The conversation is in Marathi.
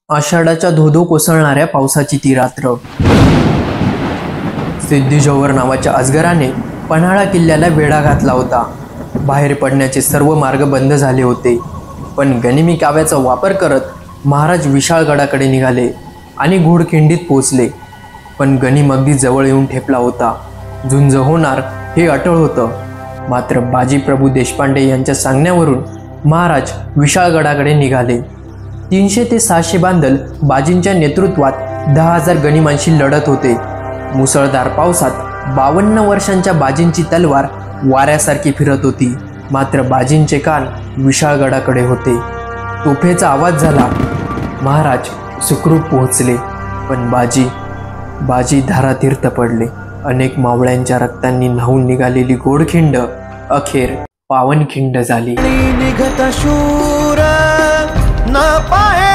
आषाढाच्या धोधो कोसळणाऱ्या पावसाची ती रात्र. सिद्धी नावाच्या अजगराने पन्हाळा किल्ल्याला वेढा घातला होता. बाहेर पडण्याचे सर्व मार्ग बंद झाले होते. पण गनिमी काव्याचा वापर करत महाराज विशाळगडाकडे निघाले आणि घोडखिंडीत पोचले. पण गनिम अगदी जवळ येऊन ठेपला होता. झुंज होणार हे अटळ होतं. मात्र बाजी प्रभू देशपांडे यांच्या सांगण्यावरून महाराज विशाळगडाकडे निघाले. 300 ते 600 बांधल बाजींच्या नेतृत्वात 10,000 गनिमांशी लढत होते. मुसळधार पावसात 52 वर्षांच्या बाजींची तलवार वाऱ्यासारखी फिरत होती. मात्र बाजींचे कान विशाळगडाकडे होते. तोफेचा आवाज झाला. महाराज सुखरूप पोहोचले. पण बाजी धारातीर्थ पडले. अनेक मावळ्यांच्या रक्तांनी न्हाऊन निघालेली गोडखिंड अखेर पावनखिंड झाली. निघत शूर ना पाहे